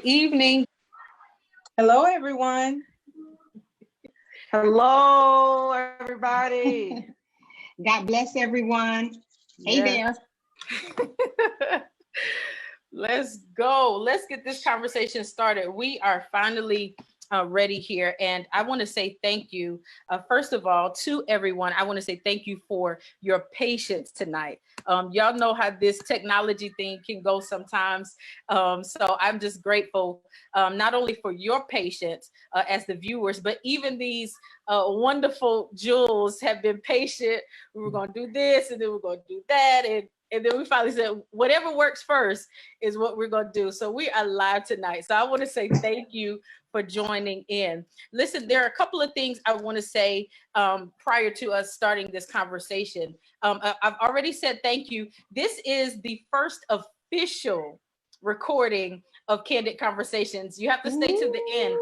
evening. Hello, everyone. Hello, everybody. God bless everyone. Hey Yes. there. Let's go. Let's get this conversation started. We are finally ready here. And I want to say thank you, first of all, to everyone. I want to say thank you for your patience tonight. Y'all know how this technology thing can go sometimes. So I'm just grateful, not only for your patience as the viewers, but even these wonderful jewels have been patient. We were going to do this and then we're going to do that. And then we finally said, whatever works first is what we're going to do. So we are live tonight. So I want to say thank you for joining in. Listen, there are a couple of things I want to say prior to us starting this conversation. I've already said thank you. This is the first official recording of Candid Conversations. You have to stay to the end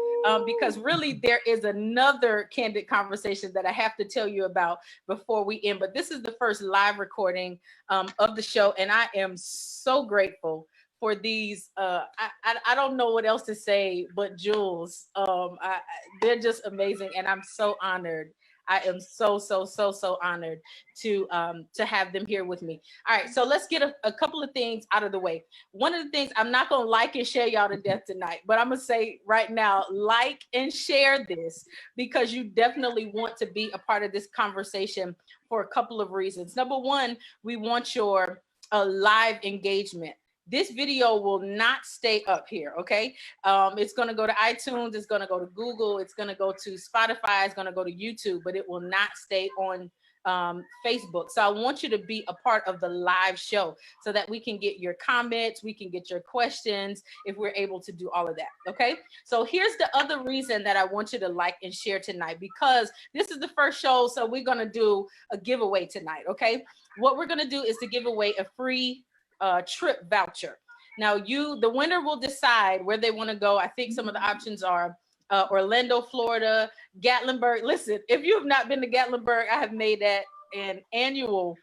because really there is another Candid Conversation that I have to tell you about before we end. But this is the first live recording of the show, and I am so grateful for these. I don't know what else to say, but Jules, they're just amazing, and I'm so honored. I am so honored to have them here with me. All right, so let's get a couple of things out of the way. One of the things, I'm not gonna like and share y'all to death tonight, but I'm gonna say right now, like and share this because you definitely want to be a part of this conversation for a couple of reasons. Number one, we want your live engagement. This video will not stay up here, okay? It's going to go to iTunes, it's going to go to Google, it's going to go to Spotify, it's going to go to YouTube, but it will not stay on Facebook. So I want you to be a part of the live show so that we can get your comments, we can get your questions if we're able to do all of that, okay? So here's the other reason that I want you to like and share tonight, because this is the first show, so we're going to do a giveaway tonight, okay? What we're going to do is to give away a free trip voucher. Now the winner will decide where they want to go. I think some of the options are Orlando, Florida, Gatlinburg. Listen, if you have not been to Gatlinburg, I have made that an annual.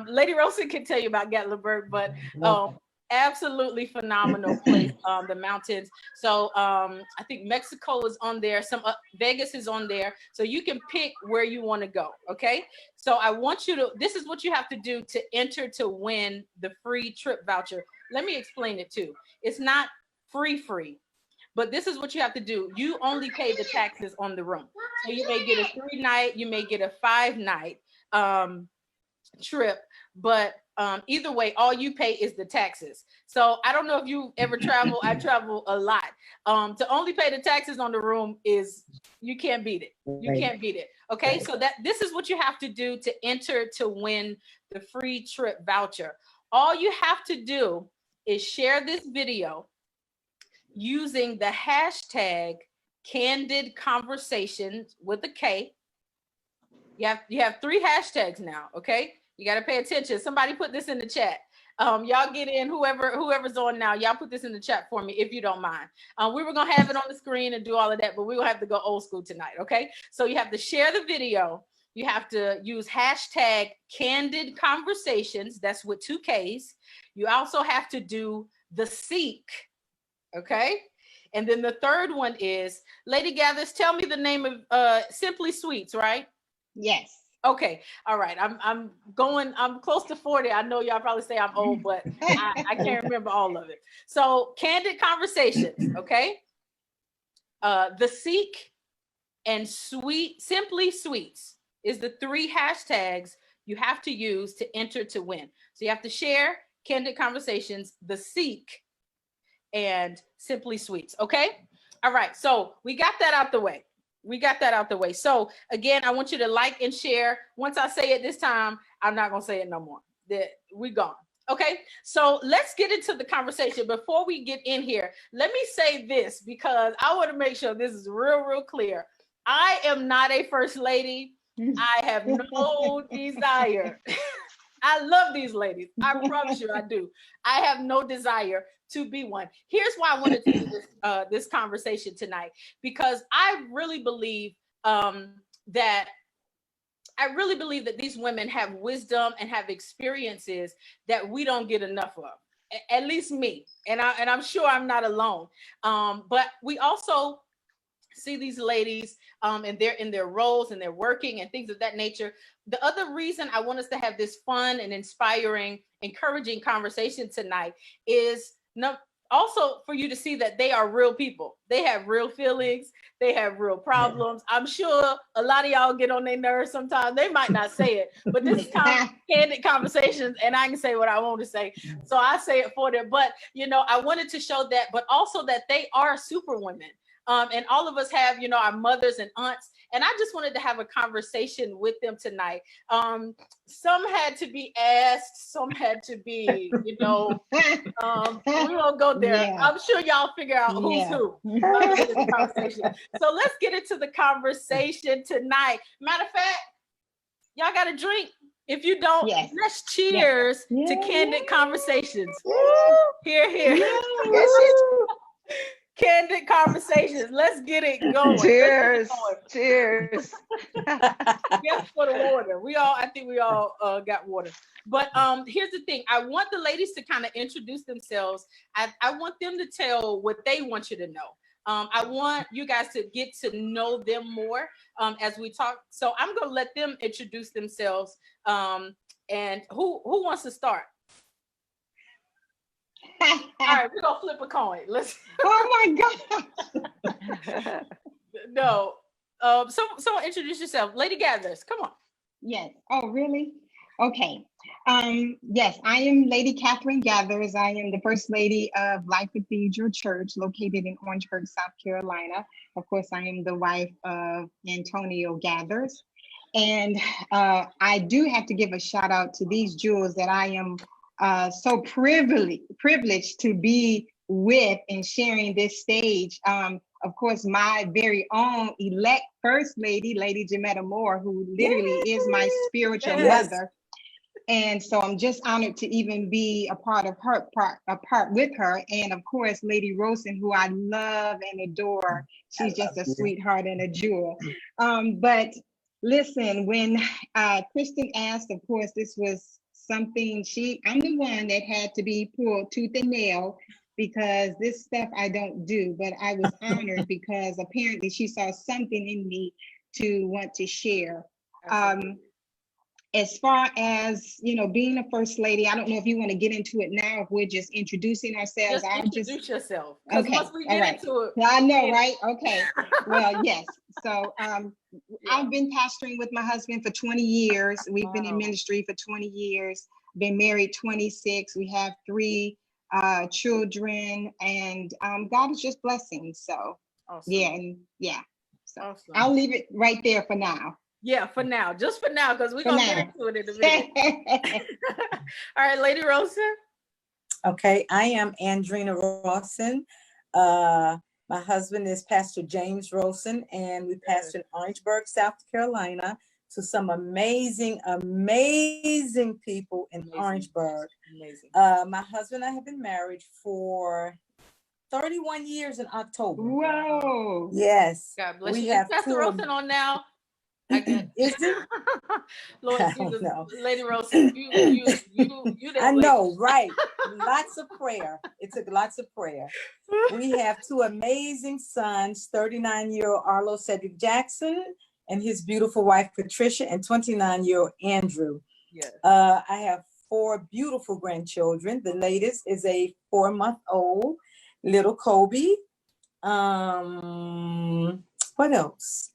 Lady Rosa can tell you about Gatlinburg, but absolutely phenomenal place, the mountains. So I think Mexico is on there. Vegas is on there. So you can pick where you want to go. Okay. So I want you to, this is what you have to do to enter to win the free trip voucher. Let me explain it too. It's not free, but this is what you have to do. You only pay the taxes on the room. So you may get a 3-night, you may get a 5-night trip, but either way, all you pay is the taxes. So I don't know if you ever travel. I travel a lot. To only pay the taxes on the room is, you can't beat it. You can't beat it. Okay, so this is what you have to do to enter to win the free trip voucher. All you have to do is share this video using the hashtag Candid Conversations with a K. You have 3 hashtags now, okay? You got to pay attention. Somebody put this in the chat. Y'all get in, whoever's on now, y'all put this in the chat for me if you don't mind. We were going to have it on the screen and do all of that, but we're going to have to go old school tonight, okay? So you have to share the video. You have to use hashtag Candid Conversations. That's with 2 Ks. You also have to do the seek, okay? And then the third one is, Lady Gathers, tell me the name of Simply Sweets, right? Yes. Okay. All right. I'm close to 40. I know y'all probably say I'm old, but I can't remember all of it. So Candid Conversations, okay? The Seek and Simply Sweets is the 3 hashtags you have to use to enter to win. So you have to share Candid Conversations, The Seek, and Simply Sweets, okay? All right. So we got that out the way. So again, I want you to like and share. Once I say it this time, I'm not going to say it no more. We're gone. Okay. So let's get into the conversation. Before we get in here, let me say this because I want to make sure this is real clear. I am not a first lady. I have no desire. I love these ladies. I promise you I do. I have no desire to be one. Here's why I wanted to do this conversation tonight, because I really believe that these women have wisdom and have experiences that we don't get enough of. at least me, and I'm sure I'm not alone. But we also see these ladies and they're in their roles and they're working and things of that nature. The other reason I want us to have this fun and inspiring, encouraging conversation tonight is also for you to see that they are real people. They have real feelings. They have real problems. I'm sure a lot of y'all get on their nerves sometimes. They might not say it, but this is candid conversations, and I can say what I want to say. So I say it for them. But, I wanted to show that, but also that they are super women. And all of us have, our mothers and aunts. And I just wanted to have a conversation with them tonight. Some had to be asked, some had to be, we won't go there. Yeah. I'm sure y'all figure out who's who. Conversation. So let's get into the conversation tonight. Matter of fact, y'all got a drink. If you don't, let's cheers to Candid Conversations. Here. Candid Conversations. Let's get it going. Cheers. Cheers. Yes, for the water. I think we all got water. But here's the thing. I want the ladies to kind of introduce themselves. I want them to tell what they want you to know. I want you guys to get to know them more as we talk. So I'm going to let them introduce themselves. And who wants to start? All right, we're gonna flip a coin. Let's. Oh my God. No. Someone introduce yourself. Lady Gathers, come on. Yes. Oh, really? Okay. Yes, I am Lady Catherine Gathers. I am the First Lady of Life Cathedral Church located in Orangeburg, South Carolina. Of course, I am the wife of Antonio Gathers. And I do have to give a shout out to these jewels that I am so privileged to be with and sharing this stage. Of course, my very own elect First Lady, Lady Jametta Moore, who literally is my spiritual mother. And so I'm just honored to even be a part with her. And of course, Lady Rosen, who I love and adore. She's just a sweetheart and a jewel. But listen, when Kristen asked, of course, this was something I'm the one that had to be pulled tooth and nail because this stuff I don't do, but I was honored because apparently she saw something in me to want to share. As far as, being a First Lady, I don't know if you want to get into it now, if we're just introducing ourselves. Just introduce yourself. Okay. Once we get into it. I know, right? Okay. Well, yes. So I've been pastoring with my husband for 20 years. We've been in ministry for 20 years, been married 26. We have 3 children, and God is just blessing. So awesome. So awesome. I'll leave it right there for now. Yeah, for now, just for now, because we're gonna get into it in a minute. All right, Lady Rosen. Okay, I am Andrina Rawson. My husband is Pastor James Rosen, and we pastor in Orangeburg, South Carolina, to some amazing people in Orangeburg. Amazing. My husband and I have been married for 31 years in October. Whoa! Yes. God bless you. Is Pastor Rosen on now? Is it? Lord Jesus, Lady Rosen, you I know, right? Lots of prayer. It took lots of prayer. We have 2 amazing sons, 39-year-old Arlo Cedric Jackson and his beautiful wife, Patricia, and 29-year-old Andrew. Yes. I have 4 beautiful grandchildren. The latest is a 4-month-old little Kobe. What else?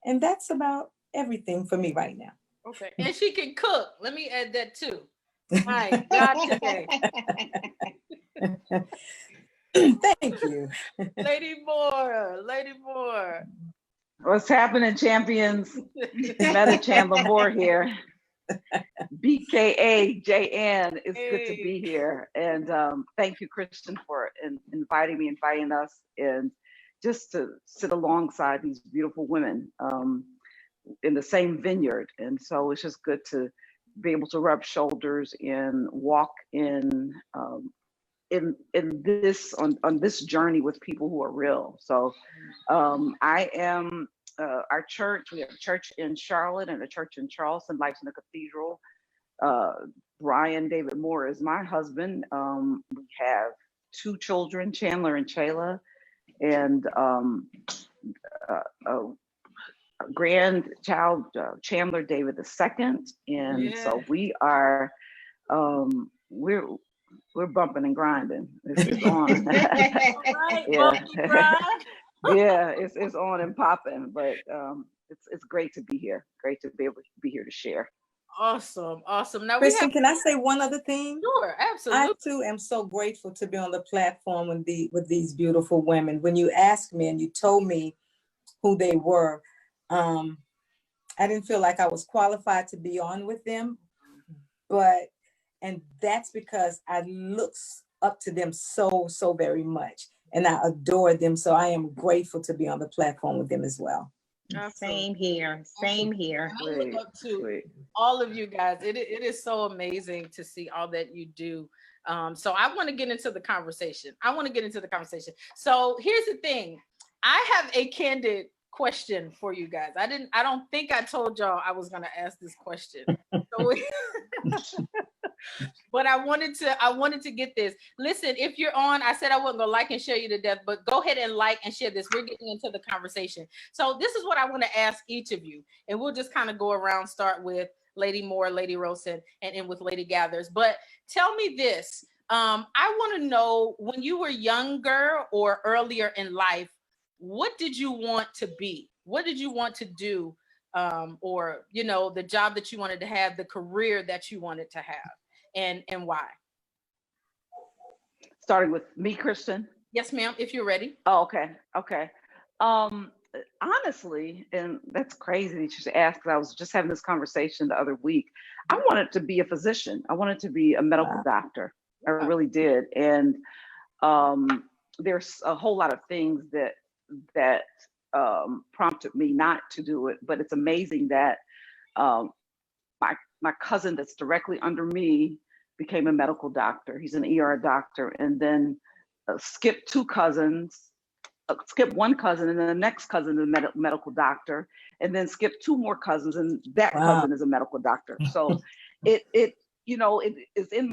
And that's about everything for me right now. Okay. And she can cook. Let me add that too. My God, today. Thank you. Lady Moore. What's happening, champions? Meta Chandler Moore here. BKA JN. It's good to be here. And thank you, Kristen, for inviting us and just to sit alongside these beautiful women in the same vineyard. And so it's just good to be able to rub shoulders and walk in this on this journey with people who are real. So I am our church. We have a church in Charlotte and a church in Charleston, Life's in the Cathedral. Brian David Moore is my husband. We have two children, Chandler and Chayla, and a grandchild, Chandler David II. And so we are, we're bumping and grinding. It's on. Yeah, it's on and popping. But it's great to be here. Great to be able to be here to share. Awesome. Now, Kristen, can I say one other thing? Sure, absolutely. I too am so grateful to be on the platform with these beautiful women. When you asked me and you told me who they were, I didn't feel like I was qualified to be on with them, and that's because I look up to them so very much, and I adore them. So I am grateful to be on the platform with them as well. Same here. Same here. I look up to all of you guys. It is so amazing to see all that you do. So I want to get into the conversation. So here's the thing. I have a candid question for you guys. I don't think I told y'all I was going to ask this question. So but I wanted to get this. Listen, if you're on, I said I wasn't gonna like and share you to death, but go ahead and like and share this. We're getting into the conversation. So this is what I want to ask each of you, and we'll just kind of go around, start with Lady Moore, Lady Rosen, and end with Lady Gathers. But tell me this. I want to know, when you were younger or earlier in life, what did you want to be? What did you want to do? Or, the job that you wanted to have, the career that you wanted to have, and why? Starting with me, Kristen. Yes, ma'am, if you're ready. Oh, okay. Honestly, and that's crazy that you should ask, because I was just having this conversation the other week. I wanted to be a physician. I wanted to be a medical doctor. I really did. And there's a whole lot of things that prompted me not to do it, but it's amazing that my cousin that's directly under me became a medical doctor. He's an ER doctor, and then skipped one cousin, and then the next cousin is a medical doctor, and then skipped two more cousins, and that cousin is a medical doctor. So it is in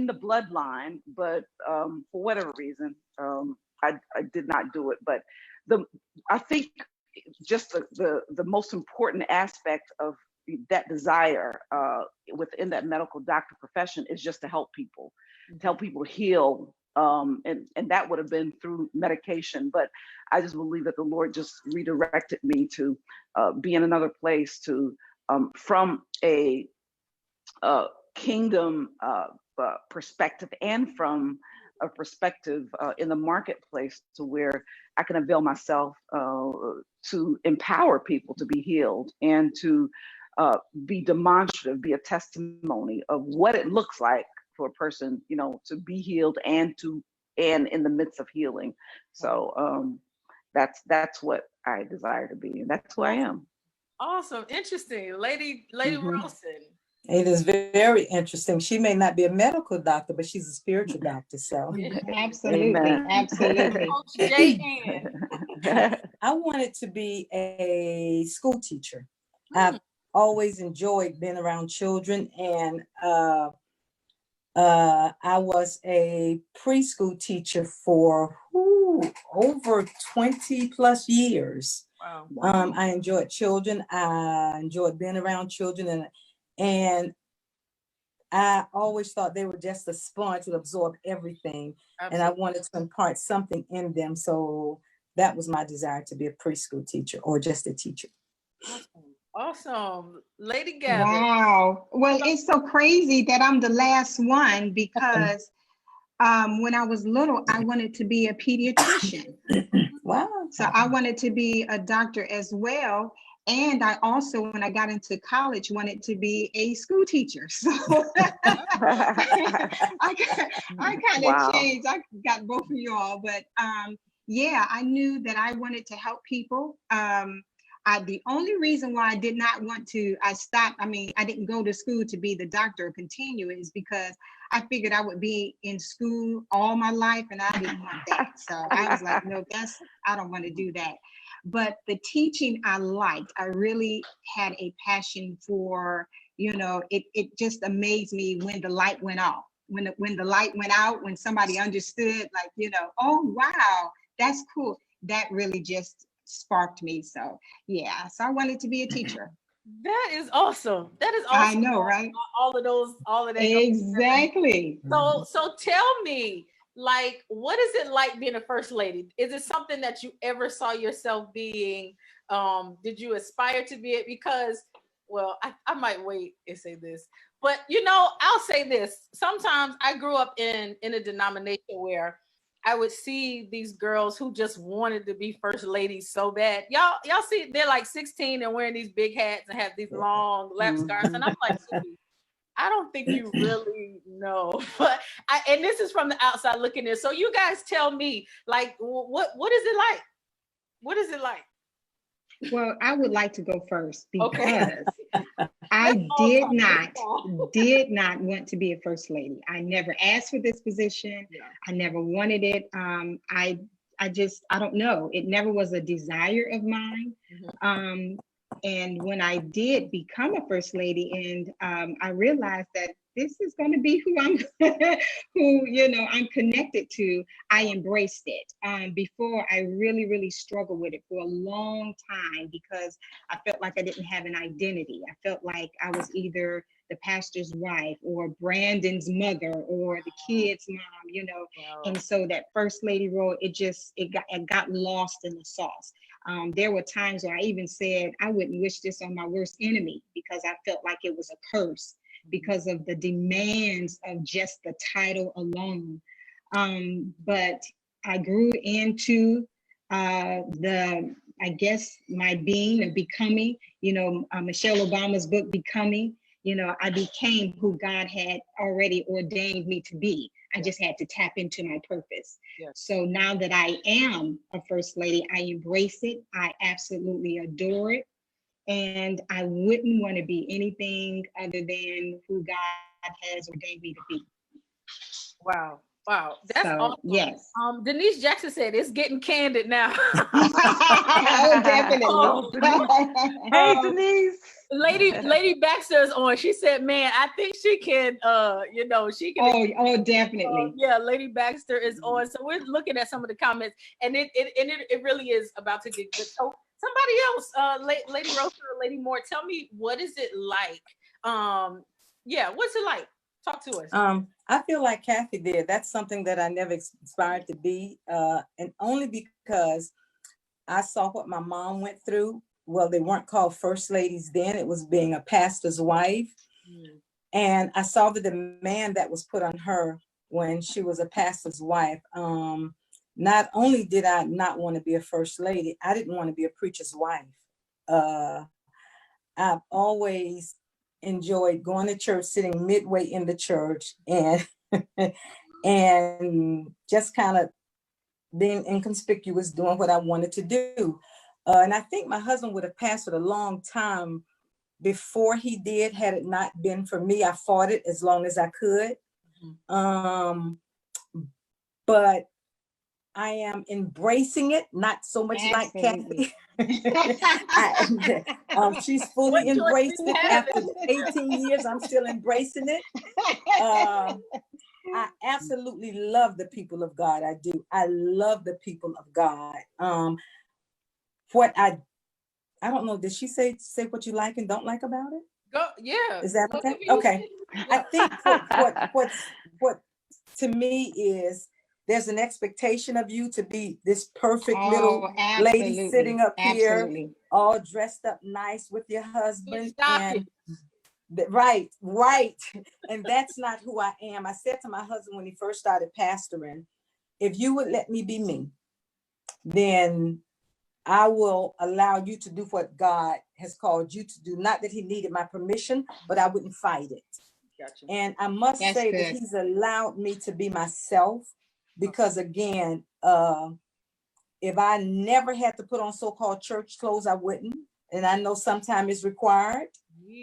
the bloodline, but for whatever reason, I did not do it. But I think just the most important aspect of that desire within that medical doctor profession is just to help people, heal. And that would have been through medication. But I just believe that the Lord just redirected me to be in another place, to from a kingdom perspective, and from a perspective in the marketplace, to where I can avail myself to empower people to be healed, and to be demonstrative, be a testimony of what it looks like for a person, to be healed and in the midst of healing. So that's what I desire to be, and that's who I am. Awesome, interesting, Lady Rosen. It is very interesting. She may not be a medical doctor, but she's a spiritual doctor. So absolutely. I wanted to be a school teacher. I've always enjoyed being around children, and I was a preschool teacher for over 20 plus years. Wow. I enjoyed children. I enjoyed being around children, and I always thought they were just a sponge to absorb everything. Absolutely. And I wanted to impart something in them. So that was my desire, to be a preschool teacher or just a teacher. Awesome. Lady Gabby. Wow. Well, it's so crazy that I'm the last one, because when I was little, I wanted to be a pediatrician. Wow. So I wanted to be a doctor as well. And I also, when I got into college, wanted to be a school teacher. So I kind of changed. I got both of y'all. But I knew that I wanted to help people. The only reason why I did not want to, I didn't go to school to be the doctor or continue, is because I figured I would be in school all my life, and I didn't want that. So I was like, no, I don't want to do that. But the teaching I liked. I really had a passion for, you know, it just amazed me when the light went off. When the light went out, when somebody understood, like, you know, oh wow, that's cool. That really just sparked me. So yeah, so I wanted to be a teacher. That is awesome. That is I awesome. know, right? All of that. Exactly. So tell me, like, what is it like being a first lady? Is it something that you ever saw yourself being? Did you aspire to be it? Because, well, I might wait and say this, but you know, I'll say this. Sometimes I grew up in a denomination where I would see these girls who just wanted to be first ladies so bad. Y'all see, they're like 16 and wearing these big hats and have these long lap scarves, and I'm like, I don't think you really know. But and this is from the outside looking in. So you guys tell me, like, what is it like? What is it like? Well, I would like to go first because Okay. I did not want to be a first lady. I never asked for this position. Yeah. I never wanted it. I don't know. It never was a desire of mine. Mhm. And when I did become a first lady, and I realized that this is going to be who I'm, who, you know, I'm connected to, I embraced it. Before, I really, really struggled with it for a long time because I felt like I didn't have an identity. I felt like I was either the pastor's wife or Brandon's mother or the kid's mom, you know. Wow. And so that first lady role, it got lost in the sauce. There were times where I even said I wouldn't wish this on my worst enemy because I felt like it was a curse because of the demands of just the title alone. But I grew into I guess, my being and becoming, you know, Michelle Obama's book, Becoming, you know, I became who God had already ordained me to be. I just had to tap into my purpose. Yes. So now that I am a first lady, I embrace it. I absolutely adore it. And I wouldn't want to be anything other than who God has ordained me to be. Wow. Wow. That's So, awesome. yes. Denise Jackson said it's getting candid now. Oh, definitely. Oh, hey, Denise. Lady Baxter is on. She said, man, I think she can, you know, she can. Oh, definitely. Yeah, Lady Baxter is on. So we're looking at some of the comments, and it really is about to get good. So somebody else, Lady Rosa or Lady Moore, tell me, what is it like? Yeah, what's it like? Talk to us. I feel like Kathy did. That's something that I never aspired to be, and only because I saw what my mom went through. Well, they weren't called first ladies then. It was being a pastor's wife. And I saw the demand that was put on her when she was a pastor's wife. Not only did I not want to be a first lady, I didn't want to be a preacher's wife. I've always enjoyed going to church, sitting midway in the church, and and just kind of being inconspicuous, doing what I wanted to do. And I think my husband would have pastored a long time before he did, had it not been for me. I fought it as long as I could. But I am embracing it, not so much Absolutely. like Kathy. She's fully embraced it. After 18 years, I'm still embracing it. I absolutely love the people of God. I do. I love the people of God. What I don't know, did she say what you like and don't like about it? Go, yeah. Is that okay? Okay. I think what to me is there's an expectation of you to be this perfect little lady sitting up here, all dressed up nice with your husband. And right. And that's not who I am. I said to my husband when he first started pastoring, if you would let me be me, then I will allow you to do what God has called you to do. Not that he needed my permission, but I wouldn't fight it. Gotcha. And I must say that he's allowed me to be myself because, again, if I never had to put on so-called church clothes, I wouldn't. And I know sometimes it's required.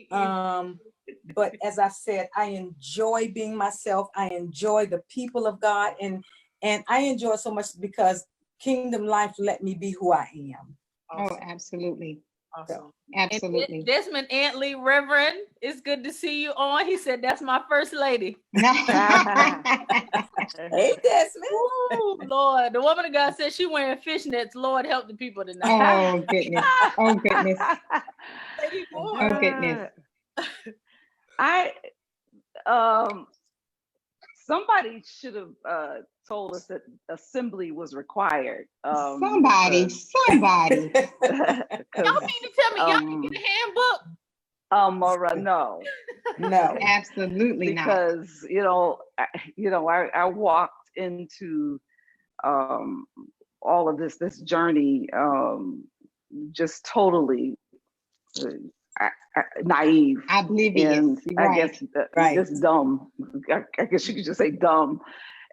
But as I said, I enjoy being myself. I enjoy the people of God. And I enjoy it so much because Kingdom Life let me be who I am. Awesome. Oh, absolutely. Awesome. Absolutely. And Desmond Antley, Reverend, it's good to see you on. He said, that's my first lady. Hey, Desmond. Ooh, Lord. The woman of God said she wearing fishnets. Lord, help the people tonight. Oh, goodness. Oh, goodness. Lady boy. Oh, goodness. I somebody should have told us that assembly was required. Somebody. Y'all mean to tell me y'all can get a handbook? Maura, no, Absolutely not. because I walked into all of this journey just totally naive. I believe he and is. You're I guess just dumb. I guess you could just say dumb.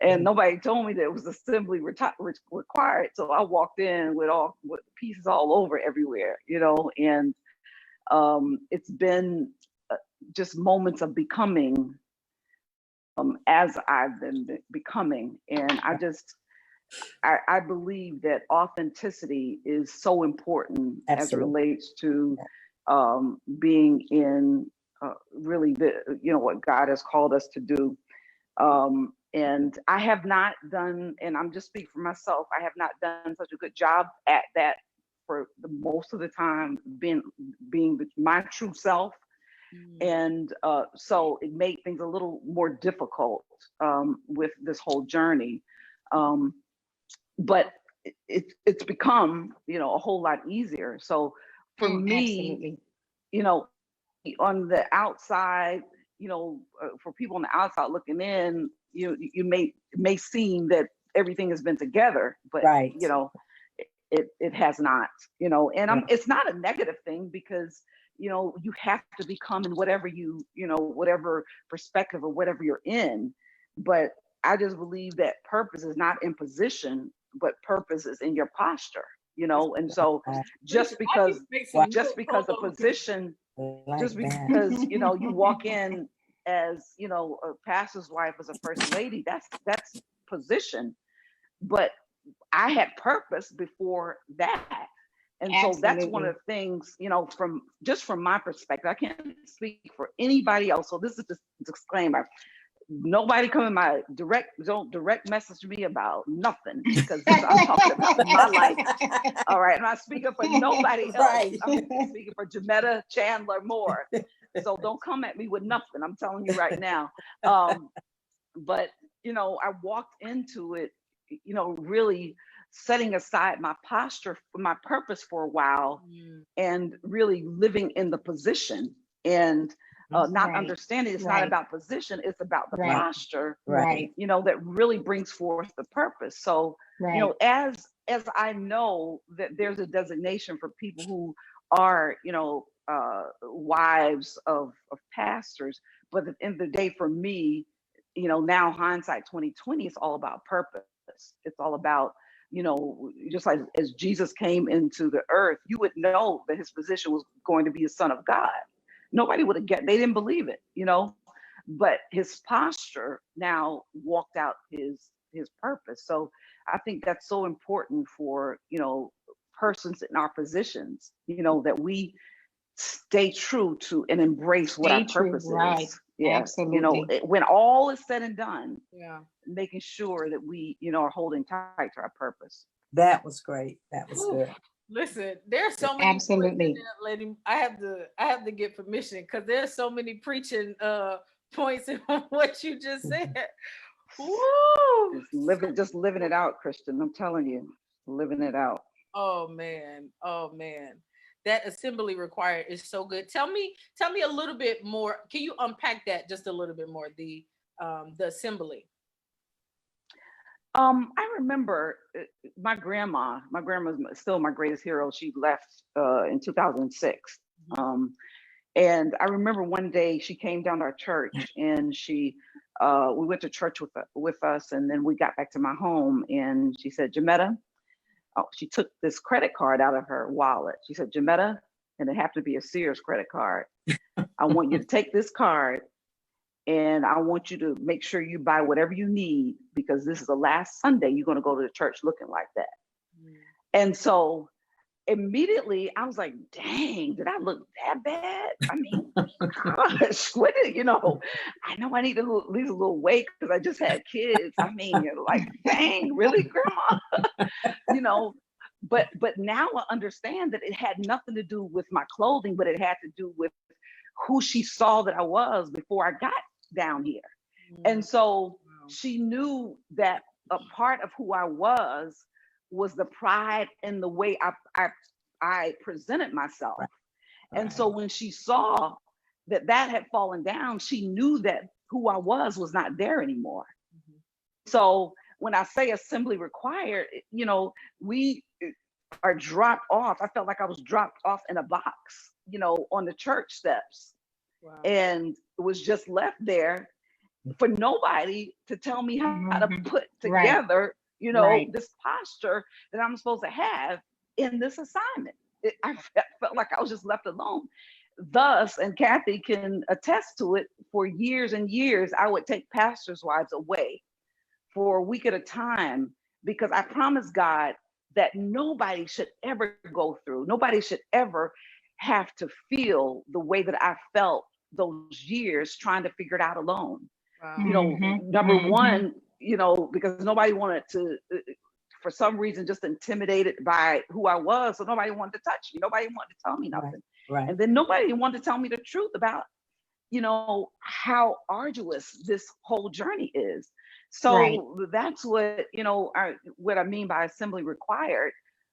And nobody told me that it was assembly required. So I walked in with pieces all over everywhere, and it's been just moments of becoming as I've been becoming. And I believe that authenticity is so important. Absolutely. As it relates to being in really what God has called us to do. And I have not done, and I'm just speaking for myself, I have not done such a good job at that for the most of the time, being my true self. And so it made things a little more difficult with this whole journey. But it's become, a whole lot easier. So for me, absolutely. On the outside, for people on the outside looking in, you may seem that everything has been together, but it has not, and it's not a negative thing, because you have to become in whatever whatever perspective or whatever you're in. But I just believe that purpose is not in position, but purpose is in your posture, and so just because a position, just because you walk in as a pastor's wife, as a first lady, that's position. But I had purpose before that. And Absolutely. So that's one of the things, from my perspective. I can't speak for anybody else. So this is just a disclaimer. Nobody come in my don't direct message me about nothing, because I'm talking about my life. All right. I'm not speaking for nobody else. Right. I'm speaking for Jametta Chandler Moore. So don't come at me with nothing. I'm telling you right now. But I walked into it, really setting aside my posture, my purpose for a while, and really living in the position, and not understanding it's not about position, it's about the posture, that really brings forth the purpose. So, as I know that there's a designation for people who are, wives of pastors, but at the end of the day, for me, now hindsight 2020, it's all about purpose. It's all about, just like as Jesus came into the earth, you would know that his position was going to be a son of God. Nobody would have they didn't believe it, but his posture now walked out his purpose. So I think that's so important for, persons in our positions, that we stay true to and embrace what our purpose is. Yeah. Absolutely. When all is said and done, making sure that we, are holding tight to our purpose. That was great. That was good. Listen, there's so many. Absolutely. Lady, I have to get permission, because there's so many preaching points in what you just said. Woo! Just living it out, Christian. I'm telling you, living it out. Oh man. That assembly required is so good. Tell me a little bit more. Can you unpack that just a little bit more? The assembly. I remember my grandma's still my greatest hero. She left in 2006. And I remember one day she came down to our church, and we went to church with us, and then we got back to my home, and she said, Jametta, she took this credit card out of her wallet. She said, Jametta, and it happened to be a Sears credit card. I want you to take this card, and I want you to make sure you buy whatever you need, because this is the last Sunday you're going to go to the church looking like that. And so immediately I was like, dang, did I look that bad? I mean, gosh, what did, I know I need to lose a little weight because I just had kids. I mean, you're like, dang, really, grandma? you know, but now I understand that it had nothing to do with my clothing, but it had to do with who she saw that I was before I got down here. And so she knew that a part of who I was the pride in the way I presented myself. Right. And so when she saw that had fallen down, she knew that who I was not there anymore. Mm-hmm. So when I say assembly required, we are dropped off. I felt like I was dropped off in a box, on the church steps. Wow. And it was just left there for nobody to tell me how to put together, this posture that I'm supposed to have in this assignment. I felt like I was just left alone. Thus, and Kathy can attest to it, for years and years, I would take pastors' wives away for a week at a time because I promised God that nobody should ever go through, nobody should ever have to feel the way that I felt those years trying to figure it out alone. Wow. Number one, because nobody wanted to, for some reason, just intimidated by who I was. So nobody wanted to touch me. Nobody wanted to tell me nothing. Right. And then nobody wanted to tell me the truth about, how arduous this whole journey is. So that's what, what I mean by assembly required.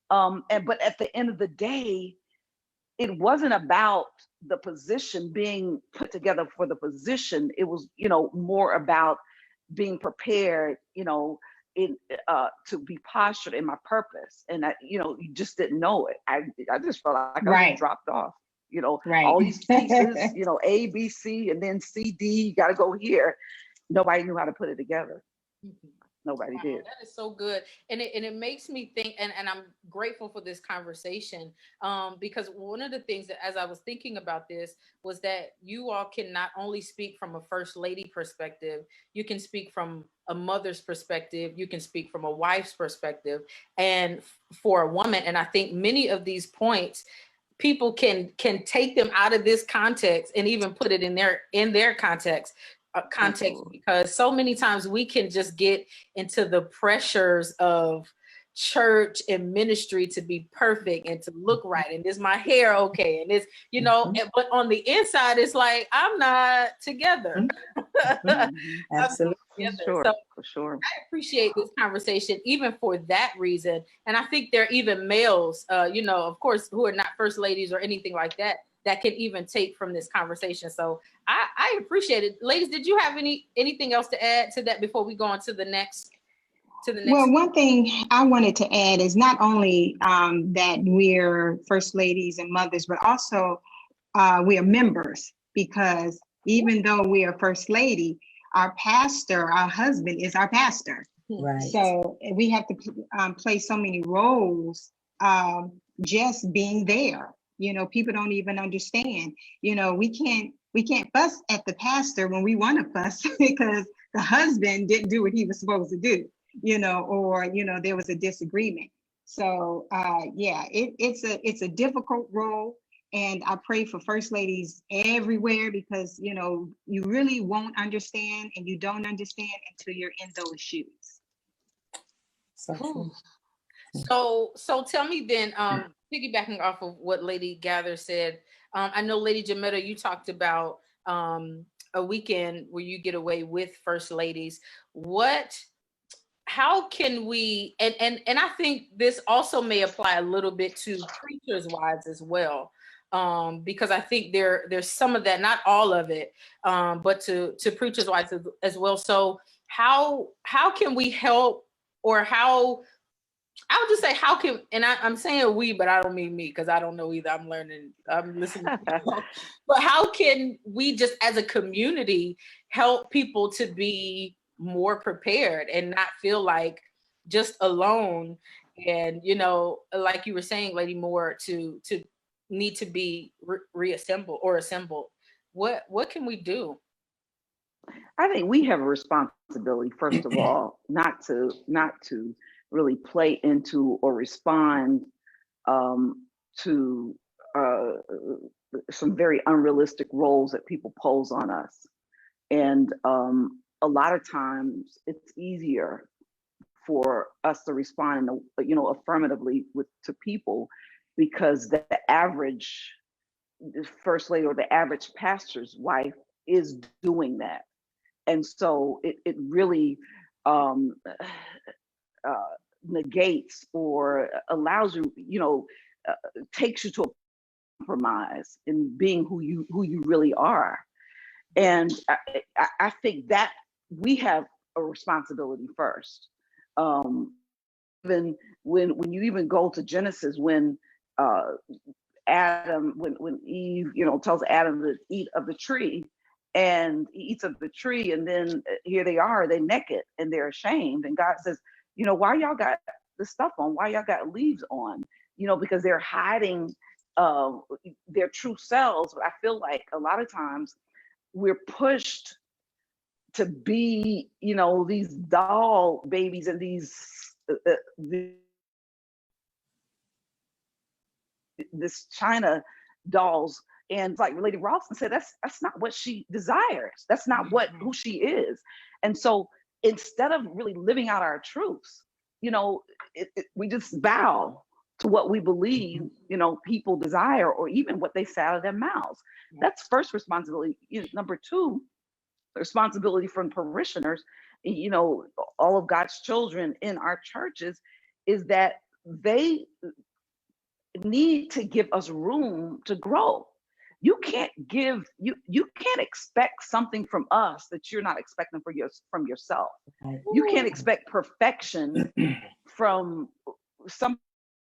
But at the end of the day, it wasn't about the position being put together for the position. It was, more about being prepared, to be postured in my purpose. And you just didn't know it. I just felt like I was dropped off, all these pieces, A, B, C, and then C, D, you got to go here. Nobody knew how to put it together. Mm-hmm. Nobody did. That is so good. And it makes me think, and I'm grateful for this conversation, because one of the things that, as I was thinking about this, was that you all can not only speak from a first lady perspective, you can speak from a mother's perspective, you can speak from a wife's perspective, and for a woman. And I think many of these points, people can take them out of this context and even put it in their context, because so many times we can just get into the pressures of church and ministry to be perfect and to look right, and is my hair okay, and it's but on the inside it's like I'm not together. Absolutely. Sure. So for sure, I appreciate this conversation even for that reason, and I think there are even males of course, who are not first ladies or anything like that can even take from this conversation. So I appreciate it. Ladies, did you have anything else to add to that before we go on to the next? Well, one thing I wanted to add is not only that we're first ladies and mothers, but also we are members, because even though we are first lady, our pastor, our husband is our pastor. Right. So we have to play so many roles just being there. People don't even understand. We can't fuss at the pastor when we want to fuss because the husband didn't do what he was supposed to do, or there was a disagreement. So it's a difficult role, and I pray for first ladies everywhere, because you really won't understand, and you don't understand until you're in those shoes. So tell me then, piggybacking off of what Lady Gather said, I know Lady Jametta, you talked about a weekend where you get away with first ladies. How can we, and I think this also may apply a little bit to preachers' wives as well, because I think there's some of that, not all of it, but to preachers' wives as well. So how can we help, or how? I would just say, how can, and I'm saying we, but I don't mean me, because I don't know either. I'm learning, I'm listening. But how can we just as a community help people to be more prepared and not feel like just alone, and like you were saying, Lady Moore, to need to be reassembled or assembled? What can we do? I think we have a responsibility, first of all, not to really play into or respond to some very unrealistic roles that people pose on us. And a lot of times it's easier for us to respond, affirmatively to people, because the average first lady or the average pastor's wife is doing that. And so it really negates or allows you, takes you to a compromise in being who you really are. And I think that we have a responsibility first. Even when you even go to Genesis, when Adam, when Eve, tells Adam to eat of the tree, and he eats of the tree, and then here they are, they're naked and they're ashamed. And God says, why y'all got the stuff on? Why y'all got leaves on? Because they're hiding their true selves. But I feel like a lot of times we're pushed to be, these doll babies and this China dolls. And like Lady Ralston said, that's not what she desires. That's not who she is. And so instead of really living out our truths, we just bow to what we believe, people desire, or even what they say out of their mouths. That's first responsibility. Number two, responsibility from parishioners, all of God's children in our churches, is that they need to give us room to grow. You can't expect something from us that you're not expecting from yourself. You can't expect perfection from some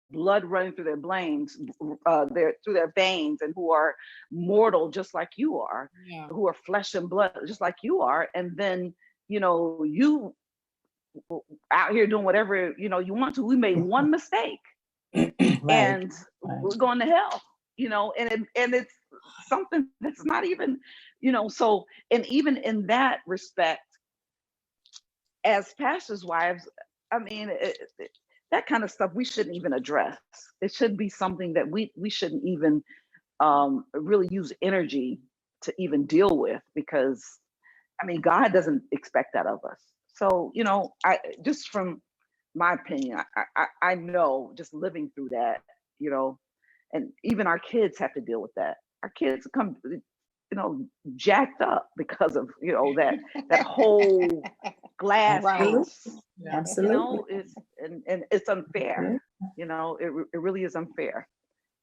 blood running through their through their veins, and who are mortal just like you are, who are flesh and blood just like you are, and then you out here doing whatever you want to. We made one mistake, and we're going to hell, and it's something that's not even, so. And even in that respect, as pastors' wives, I mean, that kind of stuff we shouldn't even address. It should be something that we shouldn't even really use energy to even deal with, because I mean, God doesn't expect that of us. So, I just, from my opinion, I know, just living through that, and even our kids have to deal with that. Our kids come, jacked up because of, that whole glass house. Absolutely. And it's unfair. It really is unfair.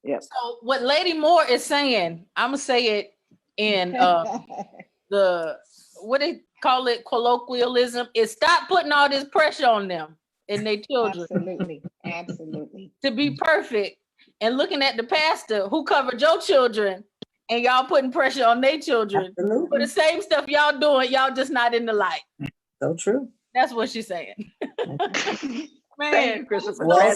Yeah. So what Lady Moore is saying, I'm gonna say it in the, what they call it, colloquialism, is stop putting all this pressure on them and their children. Absolutely. To be perfect, and looking at the pastor who covered your children, and y'all putting pressure on their children for the same stuff y'all doing. Y'all just not in the light. So true. That's what she's saying. Man, thank you, Christopher. Well I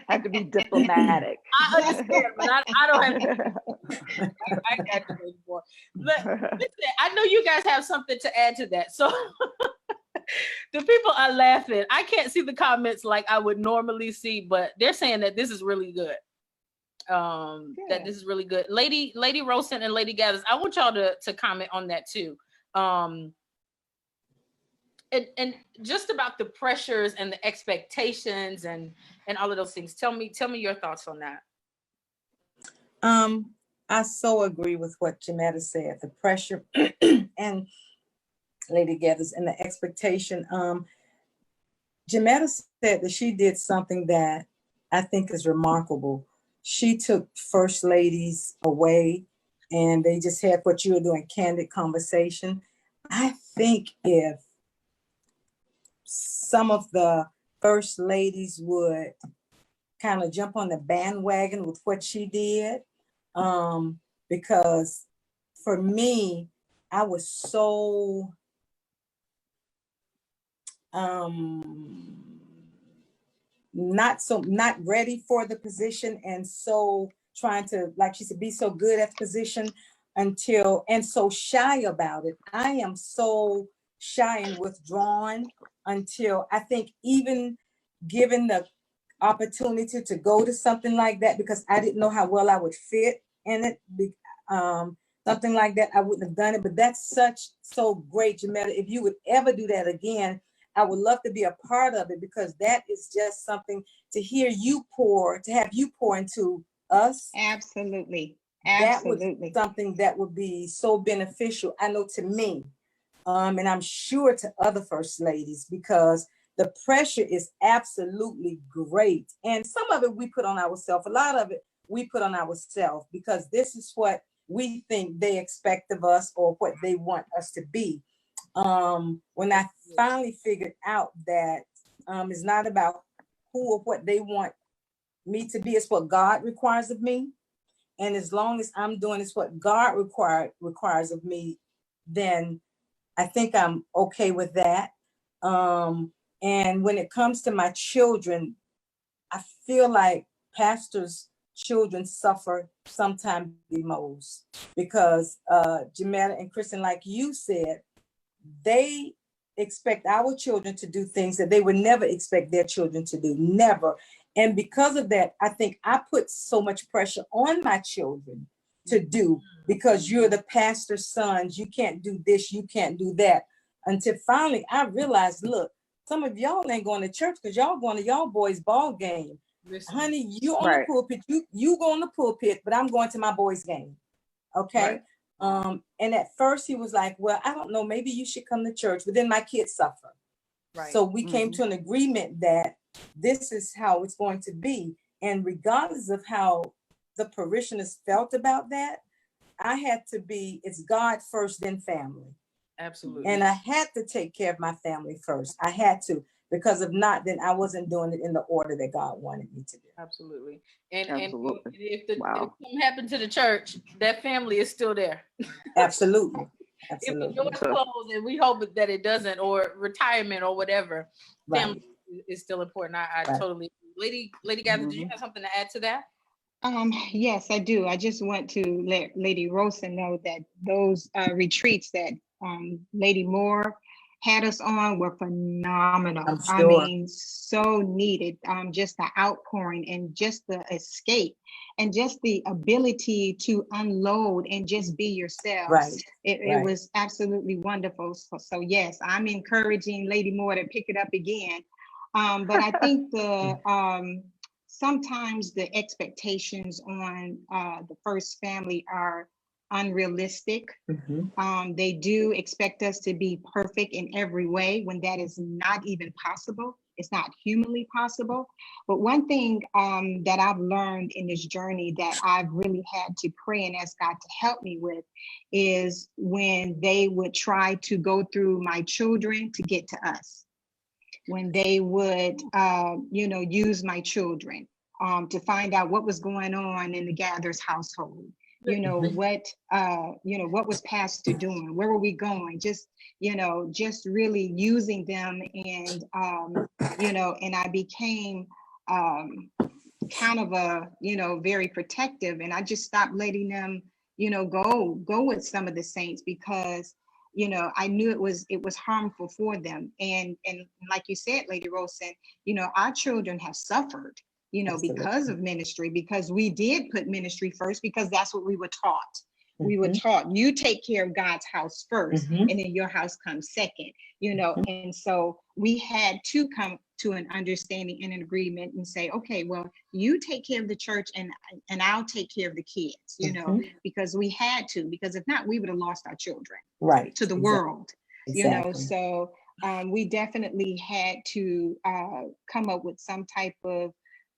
have to be diplomatic. I understand, but I don't have. I got to wait more. Listen, I know you guys have something to add to that. So the people are laughing. I can't see the comments like I would normally see, but they're saying that this is really good. That this is really good. Lady Rosen and Lady Gathers, I want y'all to comment on that too. And just about the pressures and the expectations and all of those things. Tell me your thoughts on that. I so agree with what Janetta said. The pressure and Lady Gathers and the expectation. Janetta said that she did something that I think is remarkable. She took first ladies away, and they just had what you were doing, candid conversation. I think if some of the first ladies would kind of jump on the bandwagon with what she did, because for me, I was so not ready for the position, and so trying to, like she said, be so good at the position and so shy about it. I am so shy and withdrawn until I think, even given the opportunity to go to something like that because I didn't know how well I would fit in it. Something like that, I wouldn't have done it. But that's so great, Jametta. If you would ever do that again, I would love to be a part of it because that is just something to hear you to have you pour into us. Absolutely. That was something that would be so beneficial, I know, to me. And I'm sure to other first ladies, because the pressure is absolutely great. And some of it we put on ourselves. A lot of it we put on ourselves because this is what we think they expect of us or what they want us to be. When I finally figured out that it's not about who or what they want me to be, it's what God requires of me. And as long as I'm doing it's what God requires of me, then I think I'm okay with that. And when it comes to my children, I feel like pastors' children suffer sometimes the most because Jametta and Kristen, like you said, they expect our children to do things that they would never expect their children to do, never. And because of that, I think I put so much pressure on my children to do because you're the pastor's sons. You can't do this, you can't do that. Until finally I realized, look, some of y'all ain't going to church because y'all going to y'all boys' ball game. Listen, honey, you on the pulpit, you go on the pulpit, but I'm going to my boys' game. Okay. Right. And at first he was like, well, I don't know, maybe you should come to church, but then my kids suffer. Right. So we came to an agreement that this is how it's going to be. And regardless of how the parishioners felt about that, I had to it's God first, then family. Absolutely. And I had to take care of my family first. I had to, because if not, then I wasn't doing it in the order that God wanted me to do. Absolutely. And if something happened to the church, that family is still there. Absolutely. Absolutely. If the door's closed, and we hope that it doesn't, or retirement or whatever, family is still important. I totally agree. Lady Gather, do you have something to add to that? Yes, I do. I just want to let Lady Rosa know that those retreats that Lady Moore had us on were phenomenal. Sure. I mean, so needed. Just the outpouring and just the escape and just the ability to unload and just be yourself. Right. It was absolutely wonderful. So yes, I'm encouraging Lady Moore to pick it up again. But I think sometimes the expectations on the first family are unrealistic. Mm-hmm. They do expect us to be perfect in every way when that is not even possible. It's not humanly possible. But one thing that I've learned in this journey that I've really had to pray and ask God to help me with is when they would try to go through my children to get to us. When they would, use my children to find out what was going on in the Gather's household. What was Pastor doing? Where were we going? Just really using them. And, and I became kind of very protective. And I just stopped letting them, go with some of the saints because I knew it was harmful for them. And like you said, Lady Rosen, our children have suffered, because of ministry, because we did put ministry first, because that's what we were taught. Mm-hmm. We were taught, you take care of God's house first, mm-hmm. and then your house comes second, mm-hmm. And so we had to come to an understanding and an agreement and say, okay, well, you take care of the church and I'll take care of the kids, mm-hmm. Because we had to, because if not, we would have lost our children to the world, so we definitely had to come up with some type of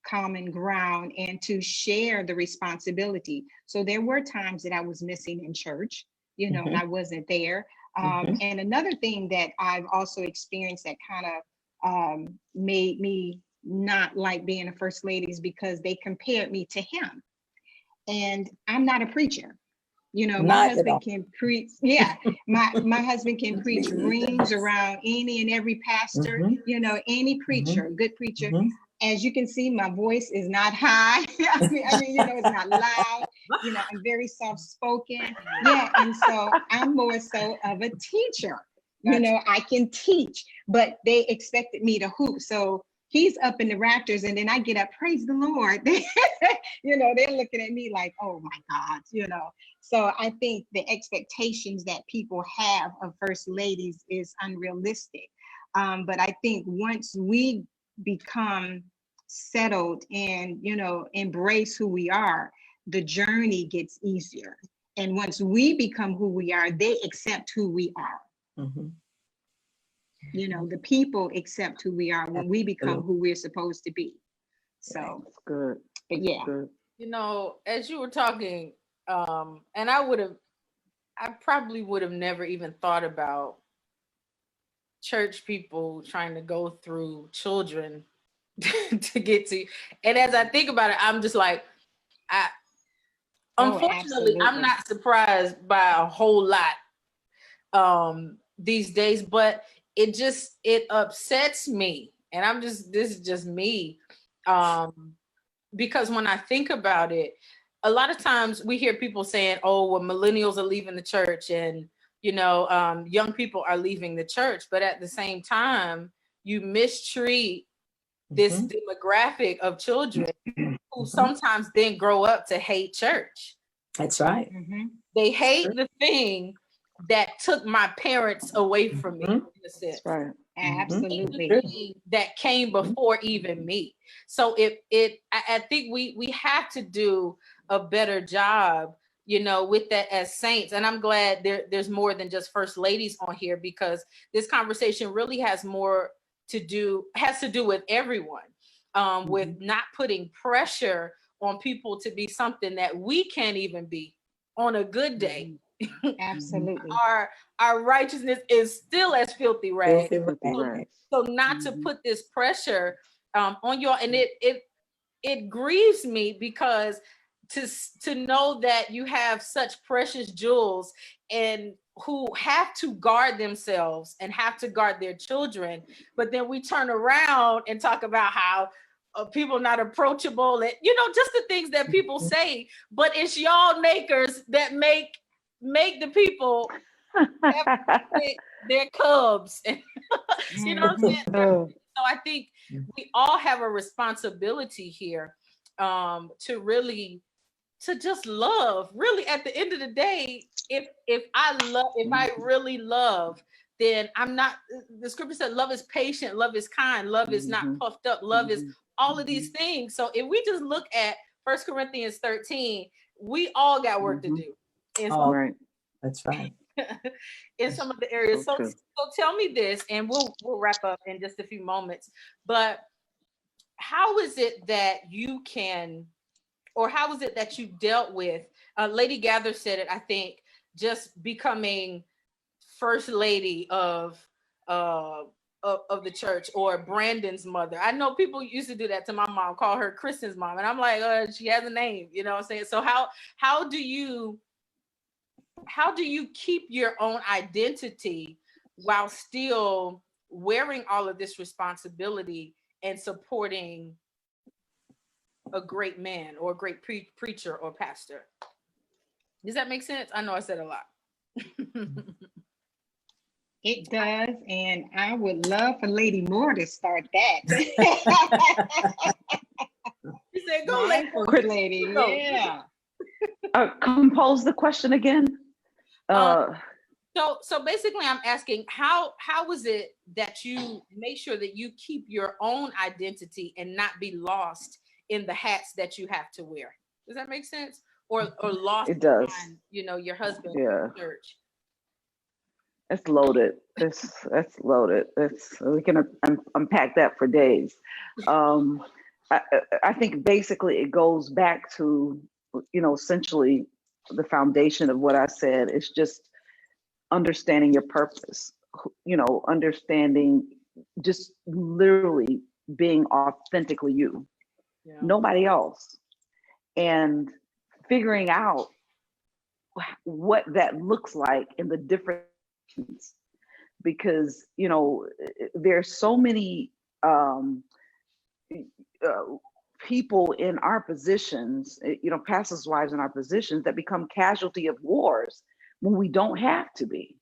common ground and to share the responsibility. So there were times that I was missing in church, mm-hmm. and I wasn't there. Mm-hmm. And another thing that I've also experienced that kind of made me not like being a first lady is because they compared me to him. And I'm not a preacher. My husband can preach. Yeah, my husband can preach rings around any and every pastor, mm-hmm. Any preacher, mm-hmm. good preacher. Mm-hmm. As you can see, my voice is not high. I mean, it's not loud. I'm very soft-spoken. Yeah, and so I'm more so of a teacher. I can teach, but they expected me to hoop. So, he's up in the rafters, and then I get up, praise the Lord. You know, they're looking at me like, oh my God, you know. So I think the expectations that people have of first ladies is unrealistic. But I think once we become settled and, you know, embrace who we are, the journey gets easier. And once we become who we are, they accept who we are. Mhm. You know, the people accept who we are when we become who we're supposed to be. So That's good. but yeah. Good. You know, as you were talking, and I probably would have never even thought about church people trying to go through children to get to. And as I think about it, I'm just like, unfortunately, I'm not surprised by a whole lot these days, but it upsets me. And this is just me. Because when I think about it, a lot of times we hear people saying, oh, well, millennials are leaving the church, and, you know, young people are leaving the church. But at the same time, you mistreat this demographic of children who sometimes then grow up to hate church. That's right. They hate the thing that took my parents away from me, in a sense. That's right. Absolutely. That came before even me. So I think we have to do a better job, you know, with that as saints. And I'm glad there's more than just first ladies on here, because this conversation really has to do with everyone, with not putting pressure on people to be something that we can't even be on a good day. Absolutely. Our righteousness is still as filthy rags. So not to put this pressure on y'all, and it grieves me, because to know that you have such precious jewels and who have to guard themselves and have to guard their children, but then we turn around and talk about how people not approachable, and, you know, just the things that people say, but it's y'all makers that make the people have their cubs. You know what I'm saying? So I think we all have a responsibility here, to just love. Really, at the end of the day, if I really love, then I'm not. The scripture said, "Love is patient, love is kind, love is not puffed up, love is all of these things." So if we just look at 1 Corinthians 13, we all got work to do. Right. That's right. In some of the areas. So tell me this, and we'll wrap up in just a few moments. But how is it that you can, or how is it that you dealt with? Lady Gather said it, I think, just becoming first lady of the church, or Brandon's mother. I know people used to do that to my mom, call her Kristen's mom, and I'm like, she has a name, you know what I'm saying? So how do you keep your own identity while still wearing all of this responsibility and supporting a great man or a great preacher or pastor? Does that make sense? I know I said a lot. It does, and I would love for Lady Moore to start that. She said, "Go, lady." Yeah. Compose the question again. So basically, I'm asking, how is it that you make sure that you keep your own identity and not be lost in the hats that you have to wear? Does that make sense? Or lost it does. behind, you know, your husband church? It's loaded. It's loaded. We can unpack that for days. I think basically it goes back to, you know, essentially the foundation of what I said. It's just understanding your purpose, you know, understanding, just literally being authentically you, nobody else, and figuring out what that looks like in the different, because, you know, there's so many people in our positions, you know, pastors' wives in our positions, that become casualty of wars when we don't have to be.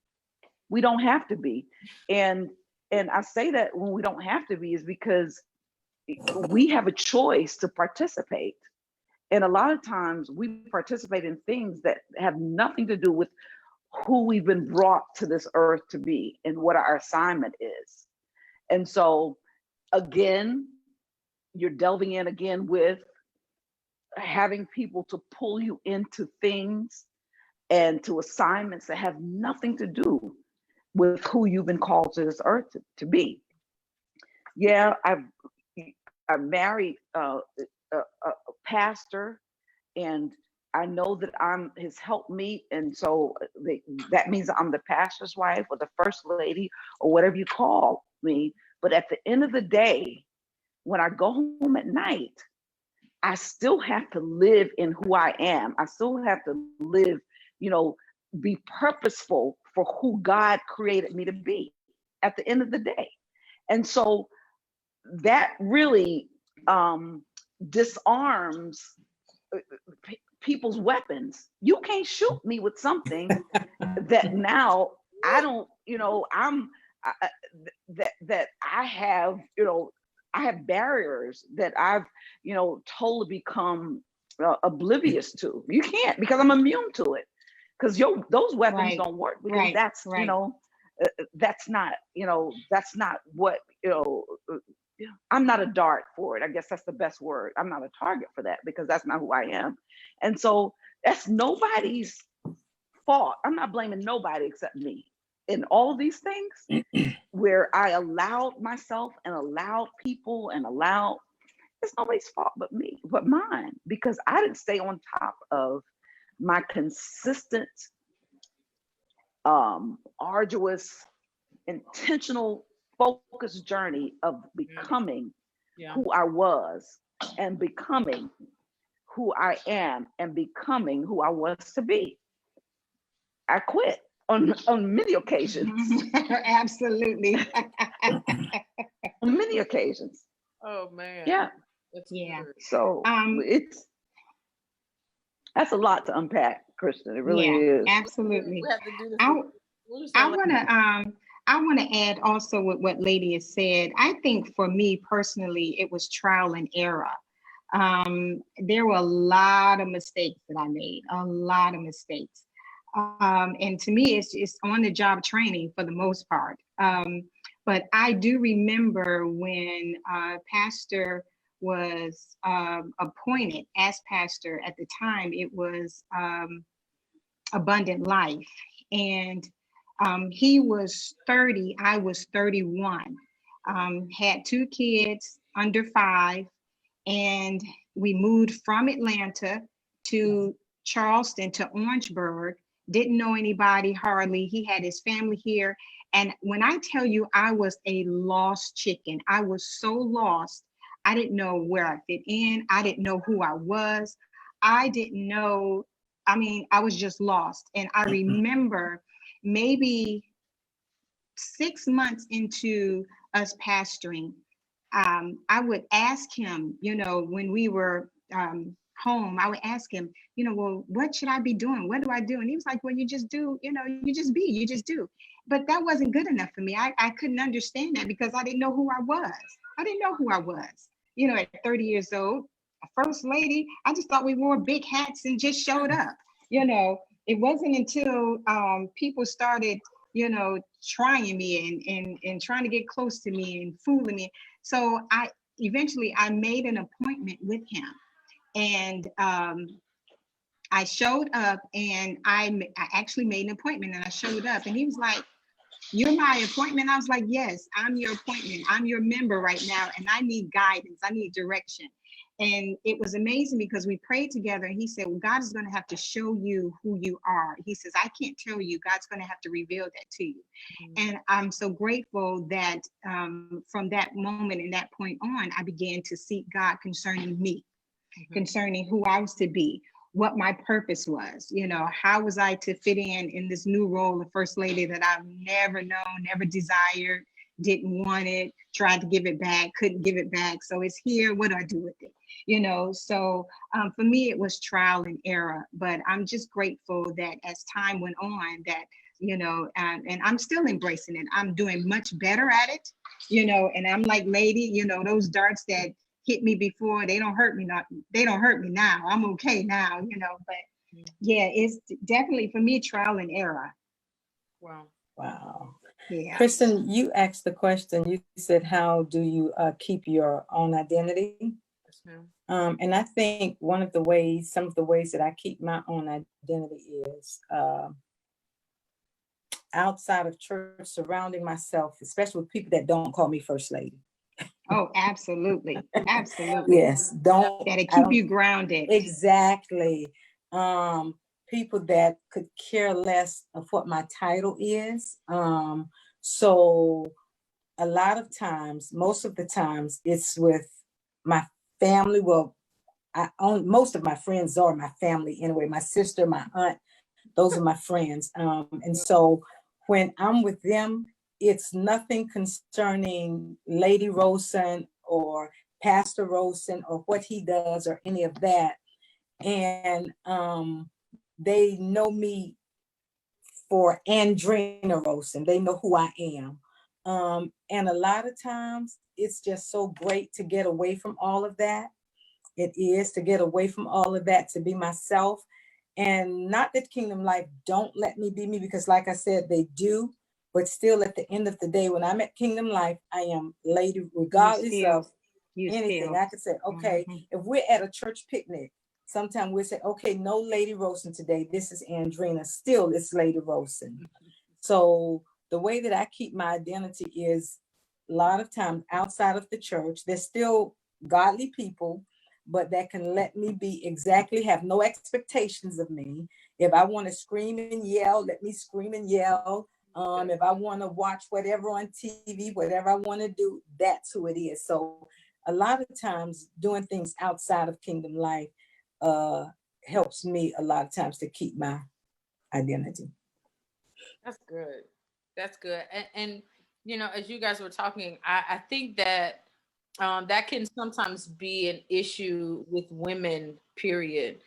We don't have to be. And I say that when we don't have to be is because we have a choice to participate. And a lot of times we participate in things that have nothing to do with who we've been brought to this earth to be and what our assignment is. And so, again, you're delving in again with having people to pull you into things and to assignments that have nothing to do with who you've been called to this earth to be. Yeah, I married a pastor, and I know that I'm his helpmeet, and so that means I'm the pastor's wife or the first lady or whatever you call me. But at the end of the day, when I go home at night, I still have to live in who I am. I still have to live, be purposeful for who God created me to be at the end of the day. And so that really disarms people's weapons. You can't shoot me with something that now I don't, that I have, I have barriers that I've, totally become oblivious to. You can't, because I'm immune to it. Because those weapons don't work, because that's that's not what I'm not a dart for it. I guess that's the best word. I'm not a target for that, because that's not who I am. And so that's nobody's fault. I'm not blaming nobody except me in all these things where I allowed myself and allowed people and it's nobody's fault but me, but mine, because I didn't stay on top of my consistent, arduous, intentional, focused journey of becoming who I was and becoming who I am and becoming who I was to be. I quit on many occasions. Absolutely. On many occasions. Oh man. Yeah. So that's a lot to unpack, Kristen. It really is. Absolutely. We have to do this. I want to add also with what Lady has said. I think for me personally, it was trial and error. There were a lot of mistakes that I made, a lot of mistakes. And to me, it's on the job training for the most part. But I do remember when Pastor was appointed as pastor at the time, it was Abundant Life. And he was 30, I was 31, had 2 kids under 5, and we moved from Atlanta to Charleston to Orangeburg, didn't know anybody hardly. He had his family here. And when I tell you I was a lost chicken, I was so lost. I didn't know where I fit in. I didn't know who I was. I didn't know, I was just lost. And I remember maybe 6 months into us pastoring, I would ask him, when we were home, I would ask him, well, what should I be doing? What do I do? And he was like, well, you just do, you just do. But that wasn't good enough for me. I couldn't understand that because I didn't know who I was. I didn't know who I was. At 30 years old, a first lady, I just thought we wore big hats and just showed up. It wasn't until people started, trying me and trying to get close to me and fooling me. So I made an appointment with him, and I showed up, and I actually made an appointment, and I showed up, and he was like, "You're my appointment?" I was like, "Yes, I'm your appointment. I'm your member right now, and I need guidance. I need direction." And it was amazing because we prayed together, and he said, well, God is going to have to show you who you are. He says, I can't tell you. God's going to have to reveal that to you. Mm-hmm. And I'm so grateful that from that moment and that point on, I began to seek God concerning me, concerning who I was to be, what my purpose was, how was I to fit in this new role of First Lady that I've never known, never desired, didn't want it, tried to give it back, couldn't give it back. So it's here. What do I do with it? So for me, it was trial and error, but I'm just grateful that as time went on that, and I'm still embracing it. I'm doing much better at it, and I'm like, Lady, those darts that hit me before. They don't hurt me now. I'm okay now, but yeah, it's definitely for me trial and error. Wow. Yeah. Kristen, you asked the question, you said, how do you keep your own identity? And I think some of the ways that I keep my own identity is outside of church, surrounding myself, especially with people that don't call me First Lady. Oh, absolutely. Absolutely. Yes. That'll keep you grounded. Exactly. People that could care less of what my title is. So a lot of times, most of the times, it's with my family. Well, most of my friends are my family anyway. My sister, my aunt, those are my friends. And so when I'm with them, it's nothing concerning Lady Rosen or Pastor Rosen or what he does or any of that. And they know me for Andrina Rosen. They know who I am. And a lot of times it's just so great to get away from all of that. It is to get away from all of that, to be myself. And not that Kingdom Life don't let me be me, because like I said, they do. But still, at the end of the day, when I'm at Kingdom Life, I am Lady, regardless of anything. I could say, okay, if we're at a church picnic, sometimes we'll say, okay, no Lady Rosen today. This is Andrina. Still, it's Lady Rosen. So the way that I keep my identity is a lot of times outside of the church. There's still godly people, but that can let me be exactly, have no expectations of me. If I want to scream and yell, let me scream and yell. If I want to watch whatever on TV, whatever I want to do, that's who it is. So a lot of times doing things outside of Kingdom Life helps me a lot of times to keep my identity. That's good. That's good. And as you guys were talking, I think that that can sometimes be an issue with women, period,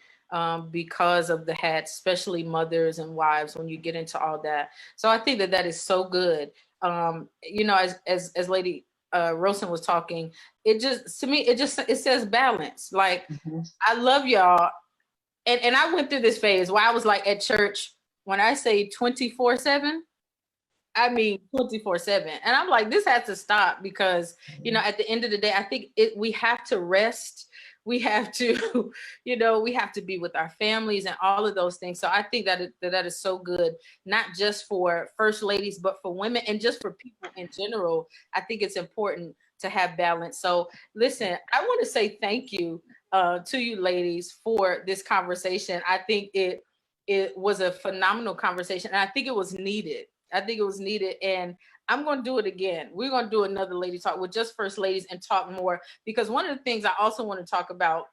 because of the hats, especially mothers and wives, when you get into all that. So I think that that is so good. As Lady Rosen was talking, it just, to me, it says balance. Like, I love y'all. And I went through this phase where I was like at church, when I say 24/7, I mean 24/7. And I'm like, this has to stop, because, at the end of the day, I think we have to rest. We have to, we have to be with our families and all of those things. So I think that is so good, not just for first ladies, but for women and just for people in general. I think it's important to have balance. So listen, I want to say thank you to you ladies for this conversation. I think it was a phenomenal conversation, and I think it was needed. And I'm going to do it again. We're going to do another lady talk with just first ladies and talk more, because one of the things I also want to talk about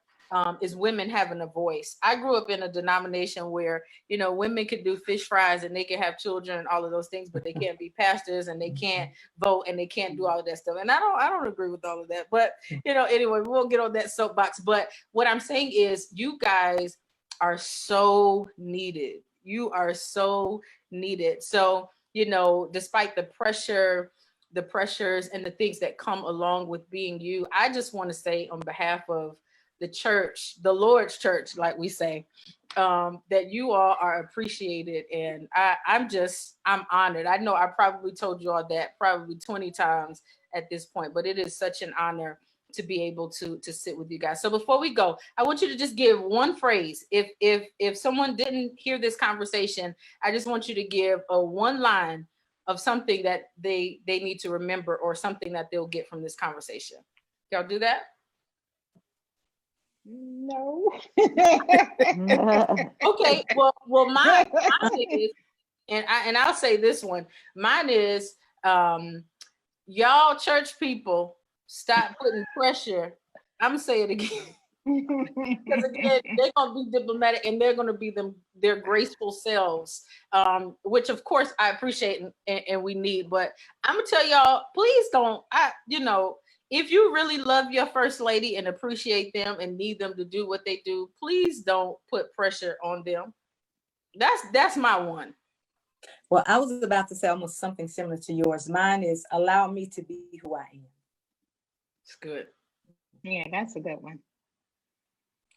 is women having a voice. I grew up in a denomination where, women could do fish fries and they can have children and all of those things, but they can't be pastors and they can't vote and they can't do all of that stuff. And I don't agree with all of that, but anyway, we won't get on that soapbox. But what I'm saying is, you guys are so needed. You are so needed. So, despite the pressures and the things that come along with being you, I just want to say on behalf of the church, the Lord's church, like we say, that you all are appreciated. And I'm honored. I know I probably told you all that probably 20 times at this point, but it is such an honor to be able to sit with you guys. So before we go, I want you to just give one phrase. If someone didn't hear this conversation, I just want you to give one line of something that they need to remember, or something that they'll get from this conversation. Y'all do that? No. Okay. Well, mine is, and I'll say this one. Mine is, y'all church people, stop putting pressure. I'm gonna say it again. Because again, they're gonna be diplomatic and they're gonna be their graceful selves, which of course I appreciate and we need. But I'm gonna tell y'all, please don't. If you really love your first lady and appreciate them and need them to do what they do, please don't put pressure on them. That's my one. Well, I was about to say almost something similar to yours. Mine is, allow me to be who I am. It's good. Yeah, that's a good one.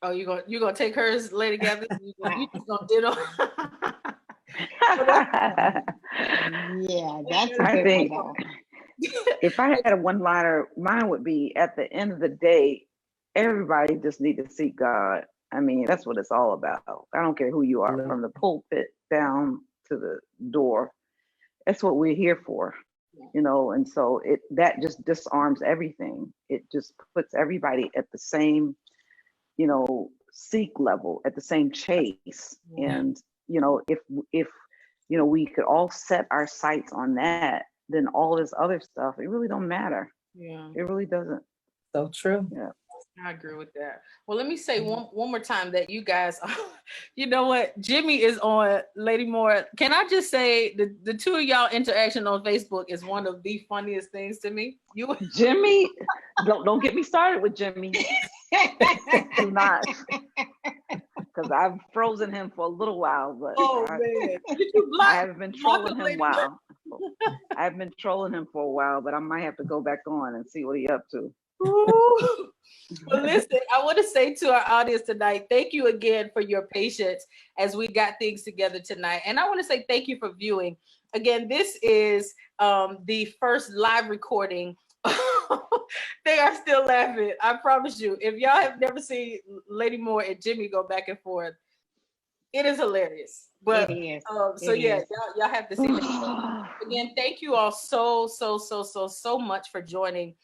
Oh, you gonna take hers, Lady Gathers? You just gonna ditto? Yeah, that's a I good think one though. if I had a one-liner, mine would be at the end of the day, everybody just need to seek God. I mean, that's what it's all about. I don't care who you are, from the pulpit down to the door. That's what we're here for, and so that just disarms everything. It just puts everybody at the same, seek level, at the same chase. And if we could all set our sights on that, then all this other stuff, it really don't matter. Yeah, it really doesn't. So true. Yeah, I agree with that. Well, let me say one more time that you guys, you know what? Jimmy is on Lady Moore. Can I just say the two of y'all interaction on Facebook is one of the funniest things to me. Jimmy, don't get me started with Jimmy. Do not, because I've frozen him for a little while, but man, I haven't been trolling him I have been trolling him for a while, but I might have to go back on and see what he's up to. Well, listen, I want to say to our audience tonight, thank you again for your patience as we got things together tonight. And I want to say thank you for viewing. Again, this is the first live recording. They are still laughing. I promise you. If y'all have never seen Lady Moore and Jimmy go back and forth, it is hilarious. But It is. Y'all have to see that. Again, thank you all so much for joining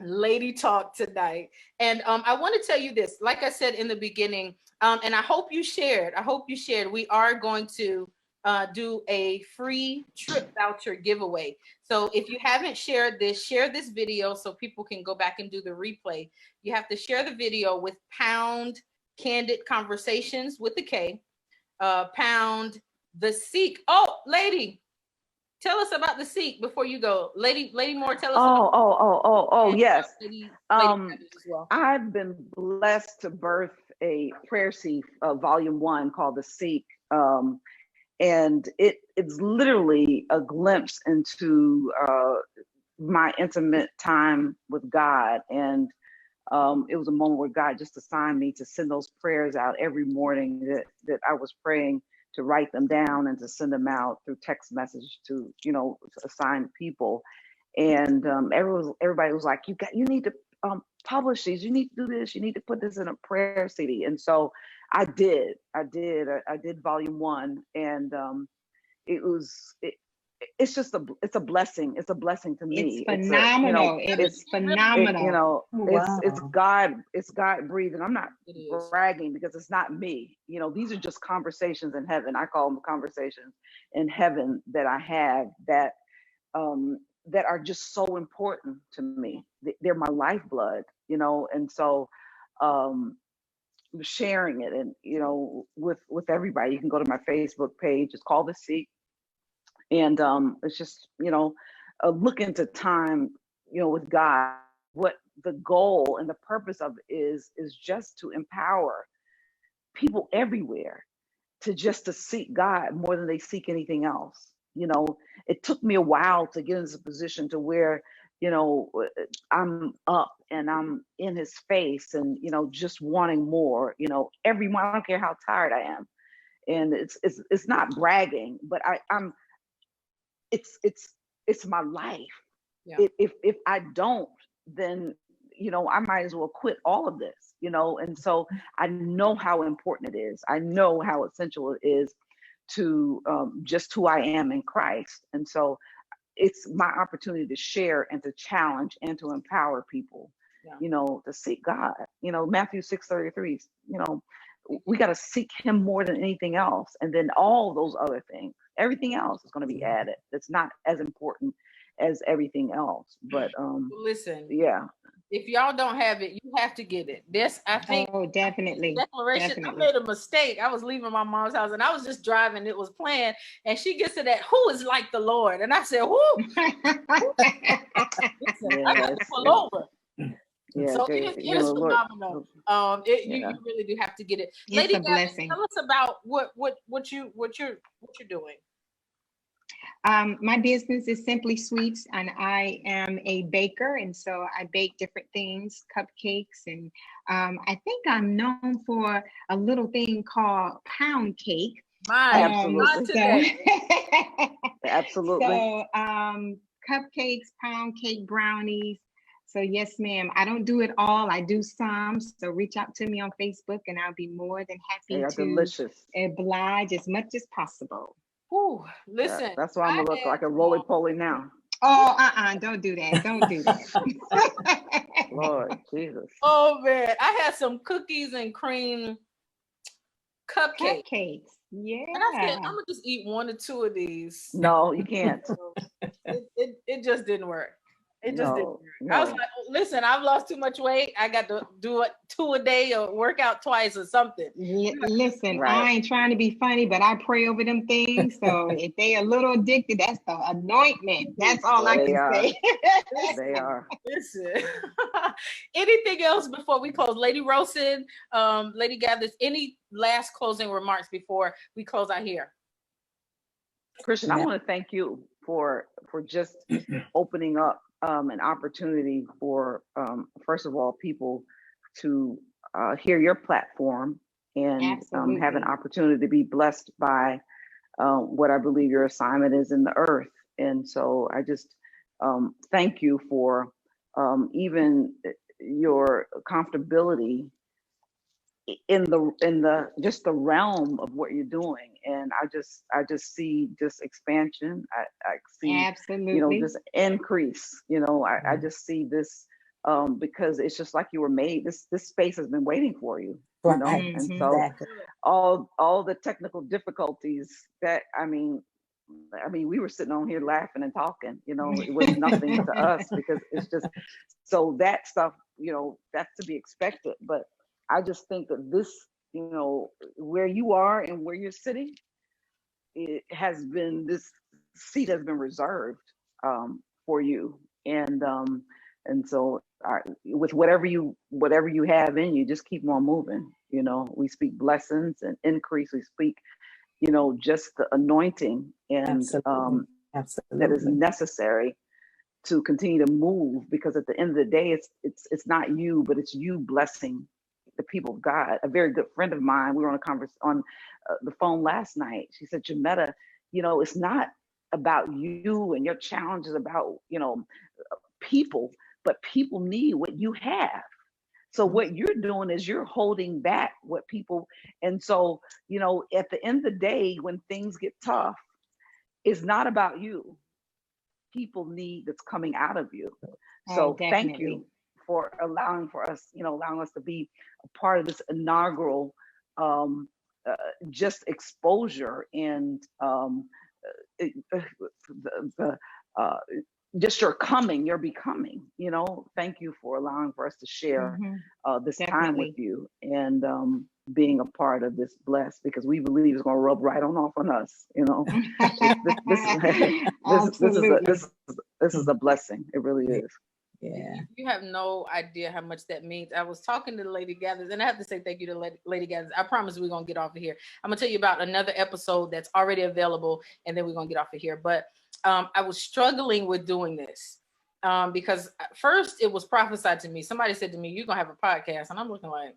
Lady Talk tonight. And I want to tell you this, like I said in the beginning, and I hope you shared. We are going to do a free trip voucher giveaway. So if you haven't shared this, share this video so people can go back and do the replay. You have to share the video with pound Kandid Conversations with the K, pound the Seek. Oh, Lady, tell us about the Seek before you go. Lady Moore, tell us. Yes. Lady as well. I've been blessed to birth a prayer seek, volume 1, called the Seek. And it's literally a glimpse into my intimate time with God. And it was a moment where God just assigned me to send those prayers out every morning that I was praying, to write them down and to send them out through text message to assigned people. And everybody was like, you need to publish these, you need to do this, you need to put this in a prayer CD. And so I did volume 1, and it's a blessing. It's a blessing to me. It's phenomenal. It's phenomenal. It's God breathing. I'm not bragging, because it's not me. These are just conversations in heaven. I call them conversations in heaven that I have that are just so important to me. They're my lifeblood, and so sharing it, and with everybody. You can go to my Facebook page. It's called The Seek. And it's just, a look into time, with God. What the goal and the purpose of it is just to empower people everywhere to seek God more than they seek anything else. It took me a while to get in this position to where, I'm up and I'm in his face, and, just wanting more, every morning. I don't care how tired I am. And it's not bragging, but it's my life. Yeah. If I don't, then I might as well quit all of this, and so I know how important it is. I know how essential it is to just who I am in Christ. And so it's my opportunity to share and to challenge and to empower people, to seek God. Matthew 6:33, we got to seek him more than anything else. And then all those other things, everything else is going to be added. It's not as important as everything else. But listen, yeah. If y'all don't have it, you have to get it. This, I think. Oh, definitely. Declaration. Definitely. I made a mistake. I was leaving my mom's house and I was just driving. It was playing, and she gets to that, "Who is like the Lord?" And I said, "Who?" Listen, I got to pull over. Yeah, so it is phenomenal. You really do have to get it. It's Lady a blessing. Tell us about what you're doing. My business is Simply Sweets, and I am a baker, and so I bake different things, cupcakes, and I think I'm known for a little thing called pound cake. Mine, not Absolutely. today. Absolutely. So cupcakes, pound cake, brownies. So yes, ma'am. I don't do it all. I do some. So reach out to me on Facebook, and I'll be more than They happy are to delicious. oblige as much as possible. Ooh, Yeah, listen, that's why I'm I gonna look had like a roly-poly now. Oh, don't do that. Don't do that. Lord Jesus. oh man, I had some cookies and cream cupcakes. Cupcakes. And I said, Yeah. I'm gonna just eat one or two of these. No, you can't. It just didn't work. It just didn't No, work. I was no. like, listen, I've lost too much weight. I got to do it 2 a day or work out twice or something. Listen, Right. I ain't trying to be funny, but I pray over them things. So if they a little addicted, that's the anointment. That's all I They can are. say. They are. Listen. Anything else before we close? Lady Rosen, Lady Gathers, any last closing remarks before we close out here? Christian, I want to thank you for just opening up an opportunity for first of all people to hear your platform and have an Absolutely. opportunity to be blessed by what I believe your assignment is in the earth. And so I just thank you for even your comfortability in the just the realm of what you're doing. And I just see just expansion. I see Absolutely. this increase. I just see this because it's just like you were made. This space has been waiting for you. Right. And so Exactly. all the technical difficulties that I mean we were sitting on here laughing and talking. It was nothing to us because it's just so that stuff. That's to be expected. But I just think that this, where you are and where you're sitting, this seat has been reserved for you. And so with whatever you have in you, just keep on moving. We speak blessings and increase. We speak, just the anointing and Absolutely. that is necessary to continue to move, because at the end of the day, it's not you, but it's you blessing the people of God. A very good friend of mine, we were on on the phone last night. She said, Jametta, it's not about you and your challenges about, people, but people need what you have. So what you're doing is you're holding back what people, and so, at the end of the day, when things get tough, it's not about you. People need that's coming out of you. So thank you for allowing us to be a part of this inaugural just exposure and just your becoming. Thank you for allowing for us to share this time with you and being a part of this blessed, because we believe it's going to rub right off on us. This is a blessing. It really is. Yeah. You have no idea how much that means. I was talking to the Lady Gathers, and I have to say thank you to Lady Gathers. I promise we're going to get off of here. I'm going to tell you about another episode that's already available, and then we're going to get off of here. But I was struggling with doing this because at first it was prophesied to me. Somebody said to me, you're going to have a podcast. And I'm looking like,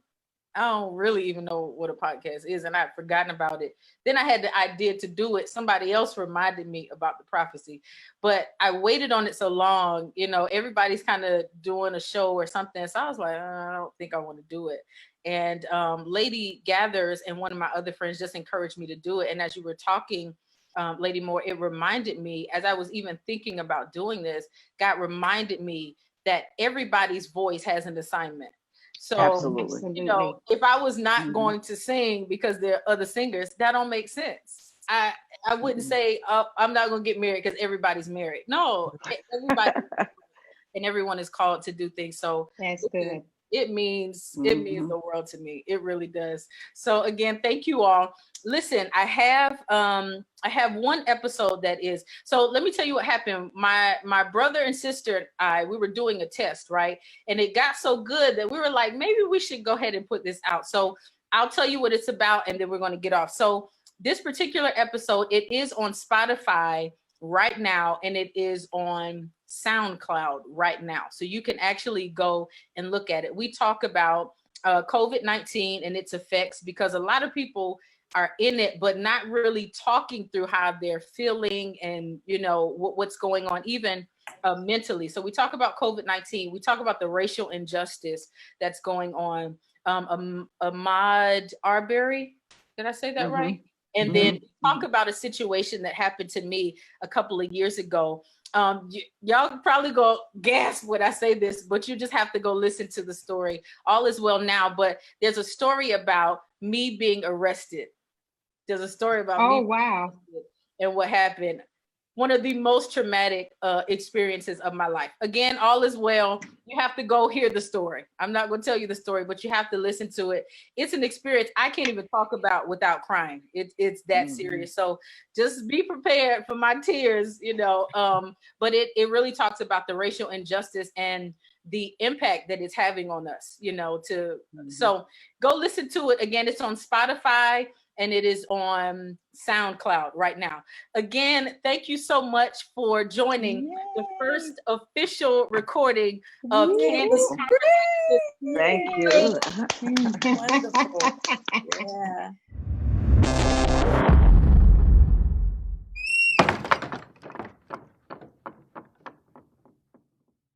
I don't really even know what a podcast is, and I'd forgotten about it. Then I had the idea to do it. Somebody else reminded me about the prophecy, but I waited on it so long. Everybody's kind of doing a show or something, so I was like, I don't think I want to do it. And Lady Gathers and one of my other friends just encouraged me to do it. And as you were talking, Lady Moore, it reminded me, as I was even thinking about doing this, God reminded me that everybody's voice has an assignment. So, Absolutely. If I was not going to sing because there are other singers, that don't make sense. I wouldn't say, I'm not going to get married because everybody's married. No, everybody and everyone is called to do things. So that's good. It means the world to me. It really does. So again, thank you all. Listen, I have one episode that is, so let me tell you what happened. My brother and sister and we were doing a test, right? And it got so good that we were like, maybe we should go ahead and put this out. So I'll tell you what it's about, and then we're going to get off. So this particular episode, it is on Spotify right now, and it is on SoundCloud right now. So you can actually go and look at it. We talk about COVID-19 and its effects, because a lot of people are in it, but not really talking through how they're feeling and, you know, what's going on, even mentally. So we talk about COVID-19. We talk about the racial injustice that's going on. Ahmaud Arbery, did I say that right? And then talk about a situation that happened to me a couple of years ago. Y'all probably go gasp when I say this, but you just have to go listen to the story. All is well now, but there's a story about me being arrested. There's a story about me. Oh, wow. And what happened. One of the most traumatic experiences of my life. Again, all is well. You have to go hear the story. I'm not going to tell you the story, but you have to listen to it. It's an experience I can't even talk about without crying. It's that serious. So just be prepared for my tears, you know. But it really talks about the racial injustice and the impact that it's having on us, you know. So go listen to it. Again, it's on Spotify. And it is on SoundCloud right now. Again, thank you so much for joining the first official recording of Kandid. Thank you. Wonderful. Yeah.